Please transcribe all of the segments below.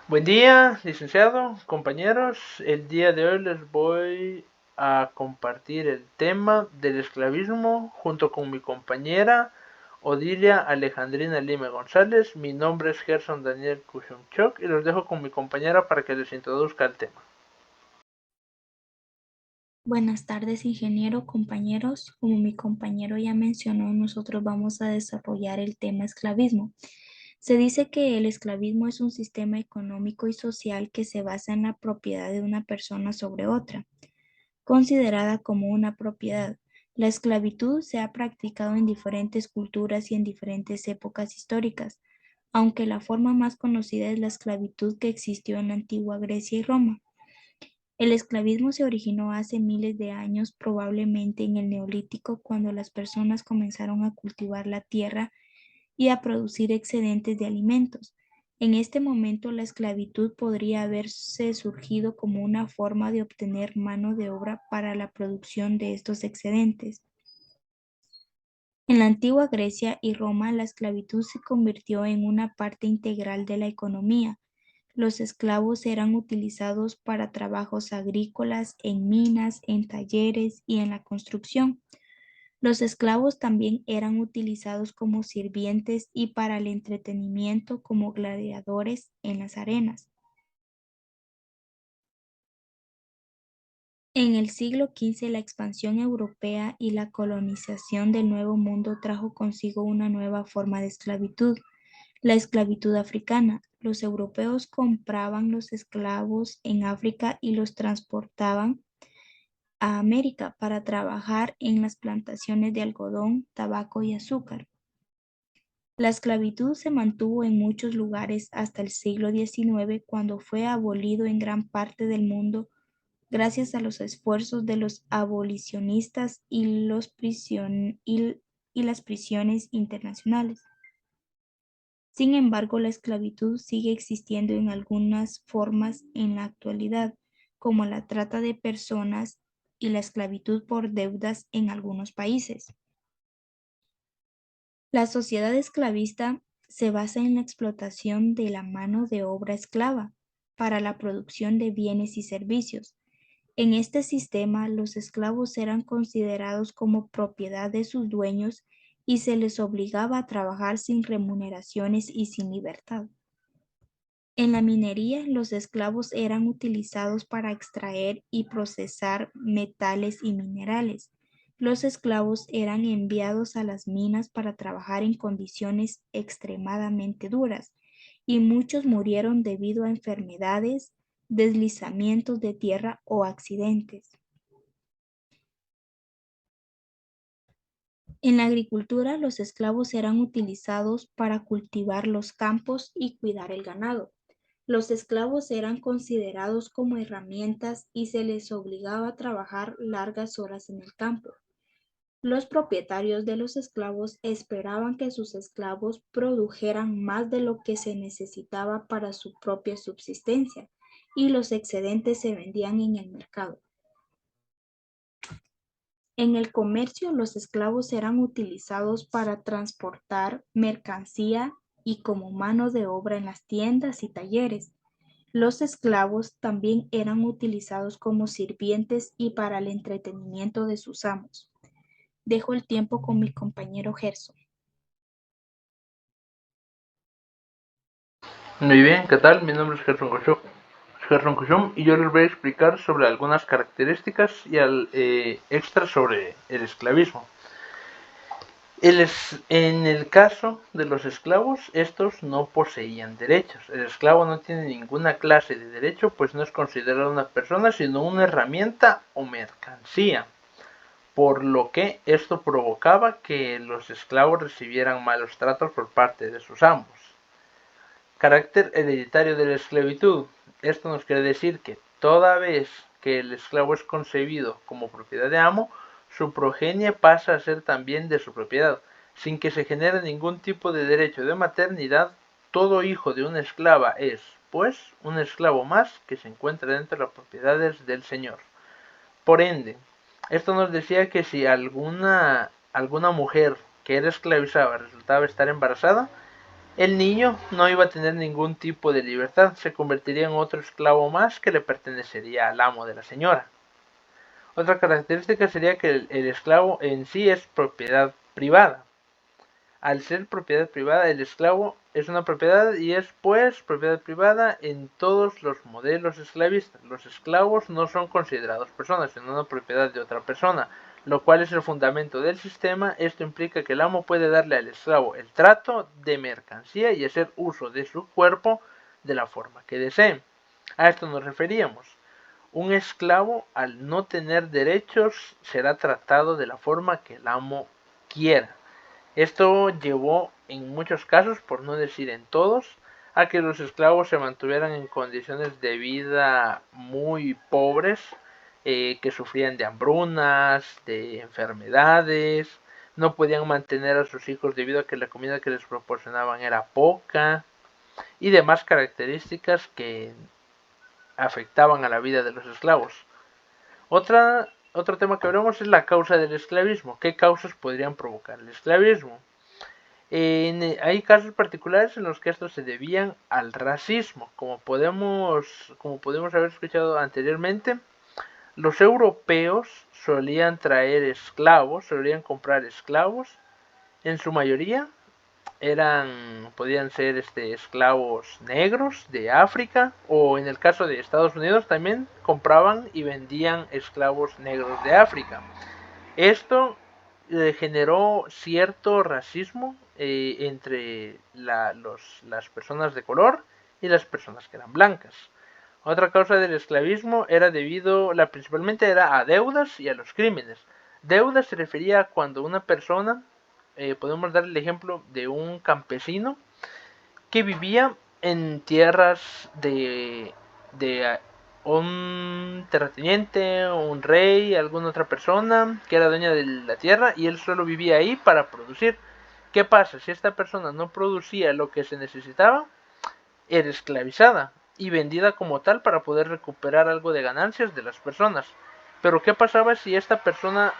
Buen día, licenciado, compañeros. El día de hoy les voy a compartir el tema del esclavismo junto con mi compañera Odilia Alejandrina Lima González. Mi nombre es Gerson Daniel Kushumchuk y los dejo con mi compañera para que les introduzca el tema. Buenas tardes, ingeniero, compañeros. Como mi compañero ya mencionó, nosotros vamos a desarrollar el tema esclavismo. Se dice que el esclavismo es un sistema económico y social que se basa en la propiedad de una persona sobre otra, considerada como una propiedad. La esclavitud se ha practicado en diferentes culturas y en diferentes épocas históricas, aunque la forma más conocida es la esclavitud que existió en la antigua Grecia y Roma. El esclavismo se originó hace miles de años, probablemente en el Neolítico, cuando las personas comenzaron a cultivar la tierra y a producir excedentes de alimentos. En este momento, la esclavitud podría haberse surgido como una forma de obtener mano de obra para la producción de estos excedentes. En la antigua Grecia y Roma, la esclavitud se convirtió en una parte integral de la economía. Los esclavos eran utilizados para trabajos agrícolas, en minas, en talleres y en la construcción. Los esclavos también eran utilizados como sirvientes y para el entretenimiento como gladiadores en las arenas. En el siglo XV, la expansión europea y la colonización del Nuevo Mundo trajo consigo una nueva forma de esclavitud, la esclavitud africana. Los europeos compraban los esclavos en África y los transportaban a América para trabajar en las plantaciones de algodón, tabaco y azúcar. La esclavitud se mantuvo en muchos lugares hasta el siglo XIX, cuando fue abolido en gran parte del mundo gracias a los esfuerzos de los abolicionistas y las prisiones internacionales. Sin embargo, la esclavitud sigue existiendo en algunas formas en la actualidad, como la trata de personas y la esclavitud por deudas en algunos países. La sociedad esclavista se basa en la explotación de la mano de obra esclava para la producción de bienes y servicios. En este sistema, los esclavos eran considerados como propiedad de sus dueños y se les obligaba a trabajar sin remuneraciones y sin libertad. En la minería, los esclavos eran utilizados para extraer y procesar metales y minerales. Los esclavos eran enviados a las minas para trabajar en condiciones extremadamente duras, y muchos murieron debido a enfermedades, deslizamientos de tierra o accidentes. En la agricultura, los esclavos eran utilizados para cultivar los campos y cuidar el ganado. Los esclavos eran considerados como herramientas y se les obligaba a trabajar largas horas en el campo. Los propietarios de los esclavos esperaban que sus esclavos produjeran más de lo que se necesitaba para su propia subsistencia, y los excedentes se vendían en el mercado. En el comercio, los esclavos eran utilizados para transportar mercancía y como mano de obra en las tiendas y talleres. Los esclavos también eran utilizados como sirvientes y para el entretenimiento de sus amos. Dejo el tiempo con mi compañero Gerson. Muy bien, ¿qué tal? Mi nombre es Gerson Kushum y yo les voy a explicar sobre algunas características y extras sobre el esclavismo. En el caso de los esclavos, estos no poseían derechos. El esclavo no tiene ninguna clase de derecho, pues no es considerado una persona, sino una herramienta o mercancía. Por lo que esto provocaba que los esclavos recibieran malos tratos por parte de sus amos. Carácter hereditario de la esclavitud. Esto nos quiere decir que toda vez que el esclavo es concebido como propiedad de amo, su progenie pasa a ser también de su propiedad, sin que se genere ningún tipo de derecho de maternidad. Todo hijo de una esclava es, pues, un esclavo más que se encuentra dentro de las propiedades del señor. Por ende, esto nos decía que si alguna mujer que era esclavizada resultaba estar embarazada, El niño no iba a tener ningún tipo de libertad, se convertiría en otro esclavo más que le pertenecería al amo de la señora. Otra característica sería que el esclavo en sí es propiedad privada. Al ser propiedad privada, el esclavo es una propiedad y es pues propiedad privada en todos los modelos esclavistas. Los esclavos no son considerados personas, sino una propiedad de otra persona, lo cual es el fundamento del sistema. Esto implica que el amo puede darle al esclavo el trato de mercancía y hacer uso de su cuerpo de la forma que desee. A esto nos referíamos. Un esclavo, al no tener derechos, será tratado de la forma que el amo quiera. Esto llevó en muchos casos, por no decir en todos, a que los esclavos se mantuvieran en condiciones de vida muy pobres, que sufrían de hambrunas, de enfermedades, no podían mantener a sus hijos debido a que la comida que les proporcionaban era poca y demás características que afectaban a la vida de los esclavos. Otro tema que veremos es la causa del esclavismo. ¿Qué causas podrían provocar el esclavismo? Hay casos particulares en los que estos se debían al racismo. Como podemos haber escuchado anteriormente, los europeos solían traer esclavos, solían comprar esclavos, en su mayoría podían ser esclavos negros de África, o en el caso de Estados Unidos también compraban y vendían esclavos negros de África. Esto generó cierto racismo entre las personas de color y las personas que eran blancas. Otra causa del esclavismo principalmente era a deudas y a los crímenes. Deudas se refería a cuando una persona, podemos dar el ejemplo de un campesino que vivía en tierras de un terrateniente, un rey, alguna otra persona que era dueña de la tierra y él solo vivía ahí para producir. ¿Qué pasa? Si esta persona no producía lo que se necesitaba, era esclavizada y vendida como tal para poder recuperar algo de ganancias de las personas. Pero ¿qué pasaba si esta persona,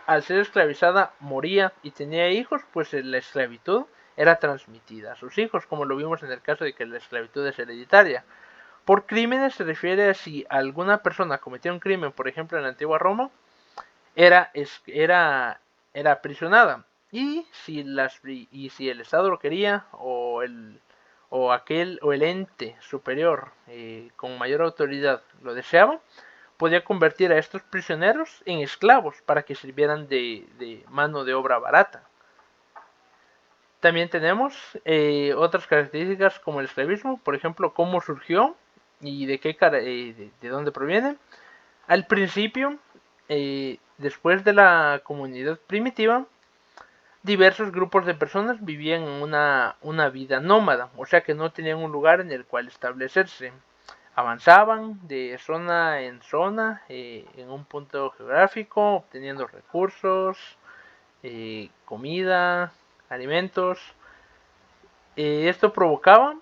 al ser esclavizada, moría y tenía hijos? Pues la esclavitud era transmitida a sus hijos, como lo vimos en el caso de que la esclavitud es hereditaria. Por crímenes se refiere a si alguna persona cometía un crimen, por ejemplo en la antigua Roma, era, era aprisionada. Y si el Estado lo quería, o el ente superior con mayor autoridad lo deseaba, podía convertir a estos prisioneros en esclavos para que sirvieran de mano de obra barata. También tenemos otras características como el esclavismo, por ejemplo, cómo surgió y de dónde proviene. Al principio, después de la comunidad primitiva, diversos grupos de personas vivían en una vida nómada, o sea que no tenían un lugar en el cual establecerse. Avanzaban de zona en zona en un punto geográfico, obteniendo recursos, comida, alimentos. Esto provocaba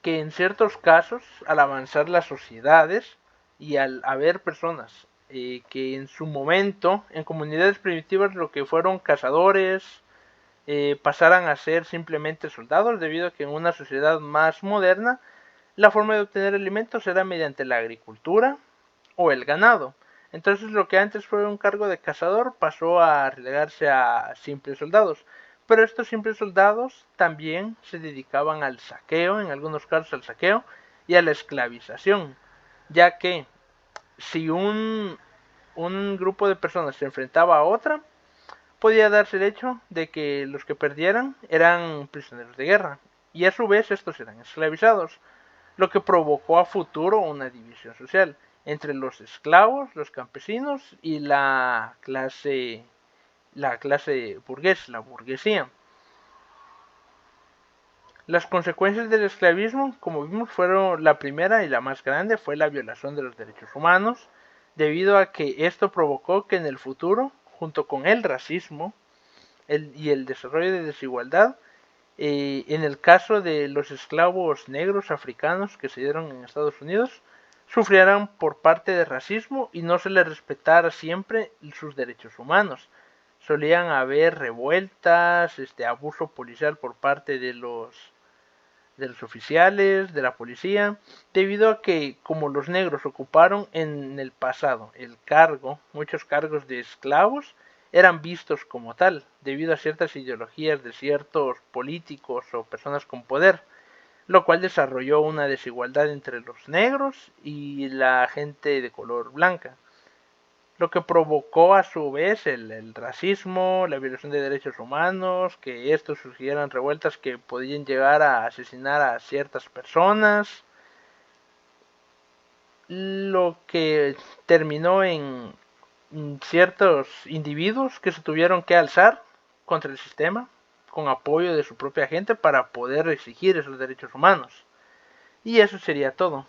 que en ciertos casos, al avanzar las sociedades y al haber personas que en su momento, en comunidades primitivas, lo que fueron cazadores, pasaran a ser simplemente soldados, debido a que en una sociedad más moderna, la forma de obtener alimentos era mediante la agricultura o el ganado. Entonces lo que antes fue un cargo de cazador pasó a relegarse a simples soldados. Pero estos simples soldados también se dedicaban al saqueo, en algunos casos al saqueo y a la esclavización, ya que si un grupo de personas se enfrentaba a otra, podía darse el hecho de que los que perdieran eran prisioneros de guerra, y a su vez estos eran esclavizados, lo que provocó a futuro una división social entre los esclavos, los campesinos y la clase burguesa, la burguesía. Las consecuencias del esclavismo, como vimos, fueron la primera y la más grande, fue la violación de los derechos humanos, debido a que esto provocó que en el futuro, junto con el racismo y el desarrollo de desigualdad, en el caso de los esclavos negros africanos que se dieron en Estados Unidos, sufrieran por parte de racismo y no se les respetara siempre sus derechos humanos, solían haber revueltas, abuso policial por parte de los oficiales, de la policía, debido a que como los negros ocuparon en el pasado muchos cargos de esclavos, eran vistos como tal, debido a ciertas ideologías de ciertos políticos o personas con poder, lo cual desarrolló una desigualdad entre los negros y la gente de color blanca, lo que provocó a su vez el racismo, la violación de derechos humanos, que estos surgieran revueltas que podían llegar a asesinar a ciertas personas, lo que terminó en ciertos individuos que se tuvieron que alzar contra el sistema con apoyo de su propia gente para poder exigir esos derechos humanos. Y eso sería todo.